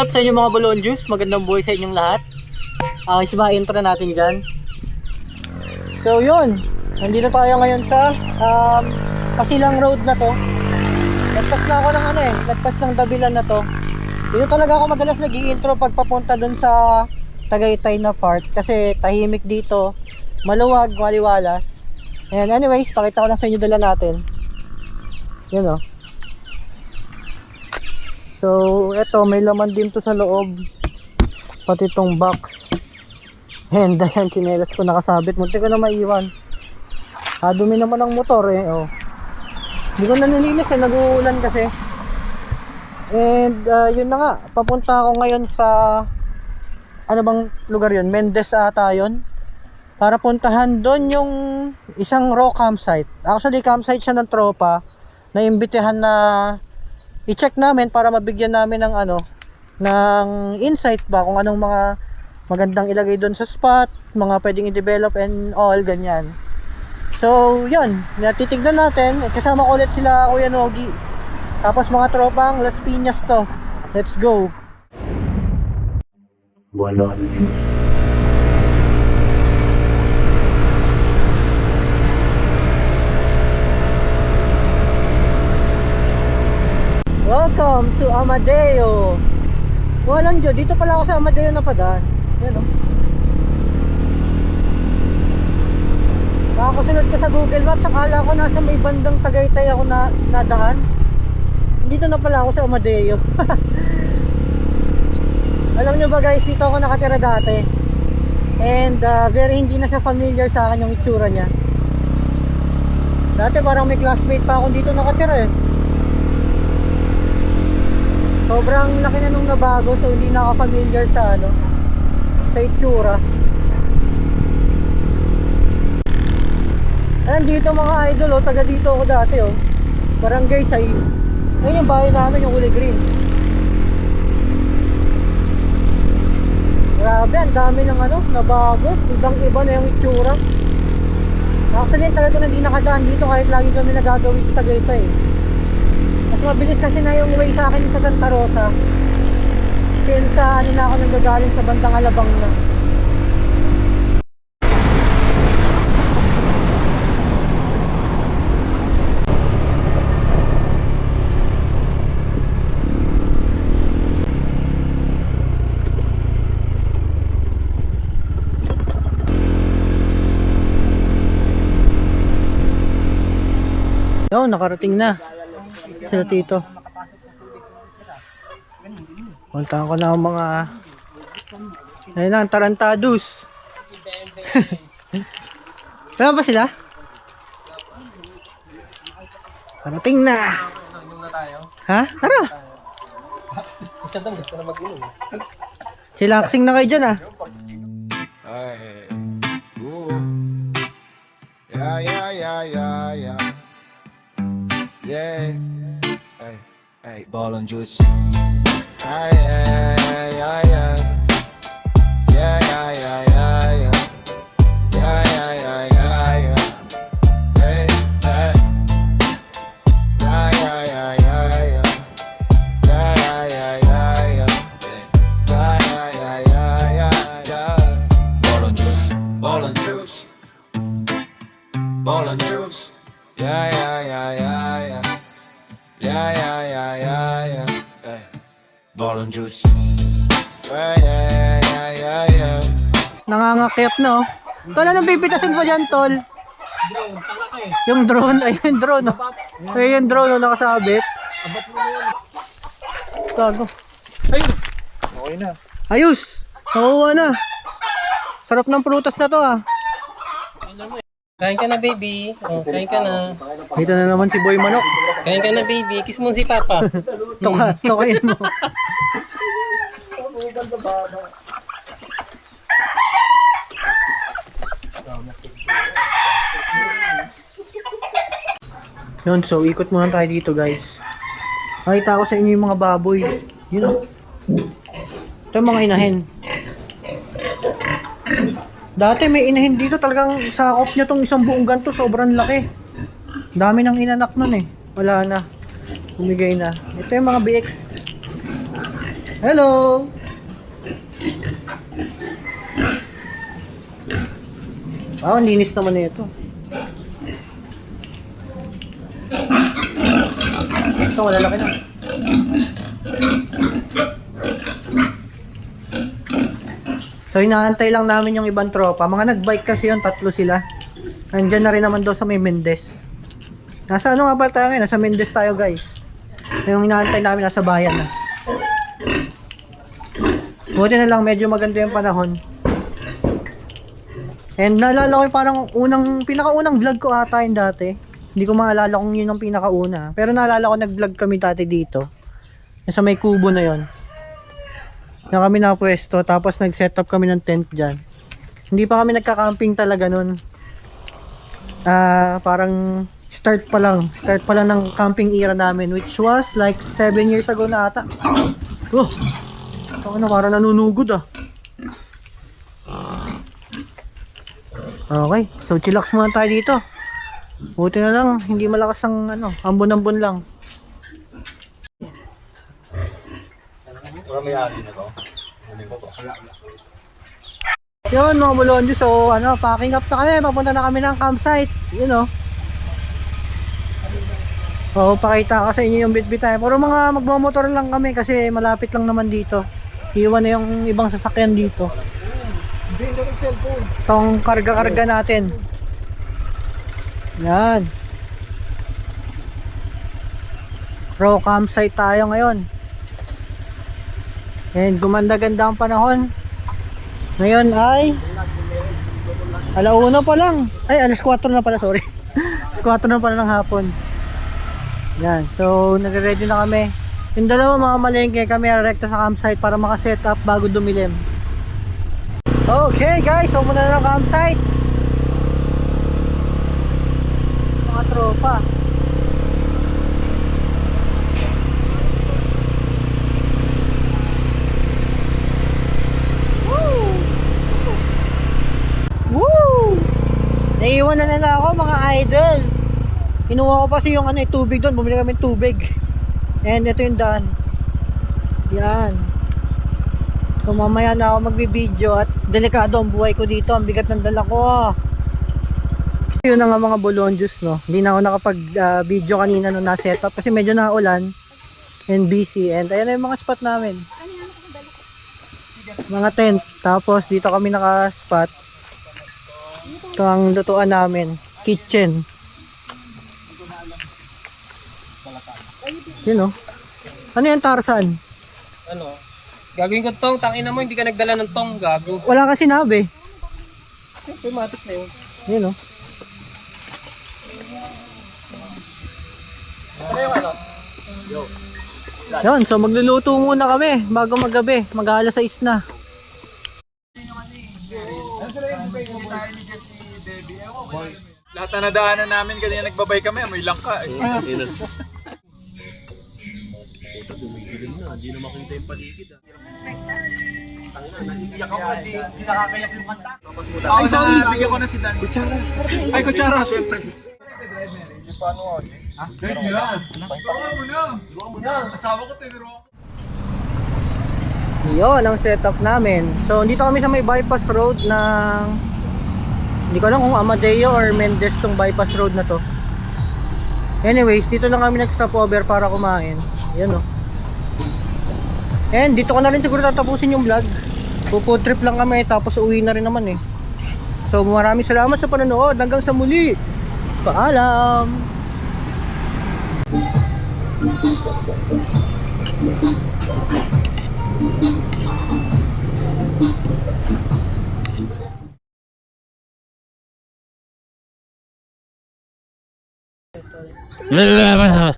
up sa inyo mga Balon Juice? Magandang buhay sa inyong lahat. Isma intro natin dyan. So yun, nandito tayo ngayon sa Pasilang Road na to. Lagpas na ako ng lagpas ng Dabilan na to. Dito talaga ako madalas nag-i-intro pag papunta dun sa Tagaytay na part. Kasi tahimik dito, maluwag, maliwalas. Ayan, anyways, pakita ko lang sa inyo dala natin. Yun o. So, eto, may laman din to sa loob. Pati tong box. And ayan, chinelas ko nakasabit. Munti ko na maiwan. Dumi naman ang motor eh. Oh. Hindi ko na nilinis eh, nag-uulan kasi. And yun na nga, papunta ako ngayon sa ano bang lugar yun? Mendez ata yun. Para puntahan doon yung isang raw campsite. Actually, campsite siya ng tropa. Na-imbitehan na i-check namin para mabigyan namin ng ng insight ba kung anong mga magandang ilagay doon sa spot, mga pwedeng i-develop and all ganyan. So, yun, natitignan natin. Kasama ko ulit sila Kuya Nogi. Tapos mga tropang Las Piñas to. Let's go. Bueno. Welcome to Amadeo. Walang Diyo, dito pala ako sa Amadeo na padaan. Yan o. Nakasunod ko sa Google Maps, akala ko nasa may bandang Tagaytay ako na nadaan. Dito na pala ako sa Amadeo. Alam nyo ba guys, dito ako nakatira dati. And very hindi na siya familiar sa akin yung itsura niya. Dati parang may classmate pa akong dito nakatira eh. Sobrang laki na nung nabago, so hindi na ako familiar sa sa itsura. Ayan dito mga idol, taga dito ako dati Barangay 6. Ayun yung bahay namin, yung kulay green. Grabe, ang dami ng nabago. Ibang iba na yung itsura. Actually, talaga na hindi nakadaan dito kahit lagi kami nagagawin sa Tagaytay. Mas mabilis kasi na yung way sa akin sa Santa Rosa. Since na ako nanggagaling sa bandang Alabang na. Yo, nakarating na sila tito. Puntahan ko na ang mga ayun na, tarantados. Saan ba sila? Parating na. Ha? Tara. Isa daw gusto na mag-inom. Chillaxing na kayo dyan Ay. Yeah, yeah, yeah, yeah, yeah. Yeah. Hey, hey, Balon Juice. Ay, ay, ay, ay, ay. Yeah, yeah, yeah, yeah, yeah. Yeah, yeah, yeah, yeah, yeah. Hey, hey. Yeah, yeah, yeah, yeah, yeah. Yeah, yeah, yeah, yeah, yeah. Yeah, yeah, yeah, yeah, yeah, yeah. Balon Juice, Balon Juice. Balon Juice. Yeah, yeah, yeah, yeah, yeah. Yeah, yeah, yeah, yeah, yeah. Hey. Balon Juice. Yeah, yeah, yeah, yeah, yeah. Nangangakyat na Tol, anong pipitasin mo dyan, Tol? Drone, tanga ka eh. Yung drone, ayun yung drone Ayun yung drone nakasabit. Abat mo yun. Tago. Ayun. Okay na. Ayos! Nakuha na. Sarap ng prutas na to Kain ka na, baby. Oh, kain ka na. Dito na naman si Boy Manok. Kain ka na, baby. Kiss mo si Papa. Tokain mo. Yun, so ikot muna tayo dito guys. Nakita ko sa inyo yung mga baboy. Yun Ito yung mga inahin. Dati may inahin dito, talagang sakop nyo tong isang buong ganto, sobrang laki. Dami ng inanak nun Wala na. Bumigay na. Ito yung mga biik. Hello! Wow, ang linis naman na ito. Ito, malalaki na. So, inaantay lang namin yung ibang tropa. Mga nagbike kasi yun, 3 sila. Nandyan na rin naman daw sa may Mendez. Nasa ano nga ba tayo ngayon? Nasa Mendez tayo, guys. Yung inaantay namin, nasa bayan na. Buti na lang, medyo maganda yung panahon. And naalala ko yung parang pinakaunang vlog ko ata yun dati. Hindi ko maalala kung yun ang pinakauna. Pero naalala ko nag-vlog kami dati dito. Sa may kubo na yon. Na kami napwesto, tapos nag-set up kami ng tent dyan. Hindi pa kami nagka-camping talaga nun. Parang start pa lang ng camping era namin, which was like 7 years ago na ata. Oh, ano, parang nanunugod ah. Okay, so chillax muna tayo dito. Buti na lang, hindi malakas ang ano, ambon-ambon lang. Yun mga bulonjo, so ano, packing up na kami, papunta na kami ng campsite. Yun o. Oo, pakita ko sa inyo yung bitbit tayo. Puro mga magmamotor lang kami kasi malapit lang naman dito. Iwan na yung ibang sasakyan dito. Itong karga-karga natin. Yan. Pro campsite tayo ngayon. And gumanda-ganda ang panahon. Ngayon ay alauna pa lang. Ay, alas 4 na pala, sorry. Alas 4 na pala ng hapon. Yan, so nagre-ready na kami. Yung dalawa mga malengke kami rekta sa campsite para makaset up bago dumilim. Okay guys, so muna na ng campsite. Mga tropa. Woo! Naiiwan na nila ako mga idol. Kinuha ko kasi yung tubig doon, bumili kami tubig. And ito yung daan. Yan. So mamaya na ako magbibideo at delikado ang buhay ko dito, ang bigat ng dala ko. Yun na nga mga bulonjos, no. Hindi na ako nakapag-video kanina nung na-setup kasi medyo naulan and busy. And ayan na yung mga spot namin. Mga tent. Tapos dito kami naka-spot. Ito ang lutuan namin. Kitchen. Yun, no. Ano yan, Tarzan? Ano? Gagawin ko tong, tangina mo, hindi ka nagdala ng tong, gago. Wala kasi sinabi. Siyempre, matik na yun. Yun, no. Ano yung ano? Yun, so magluluto muna kami bago magabi. Mag-aalas 6 na. Lahat na nadaanan namin kanina nagbabay kami, amoy langka eh. Ay, sorry, bigyan ko na si Dan. Kutsara. Ay, kutsara, syempre. Yun ang setup namin. So dito kami sa may bypass road ng, hindi ko alam kung Amadeo or Mendez tong bypass road na to. Anyways, dito lang kami nag-stop over para kumain. Yan, oh. And dito ko na rin siguro tatapusin yung vlog. Food trip lang kami tapos uwi na rin naman eh. So maraming salamat sa panonood. Hanggang sa muli. Paalam. Lalaman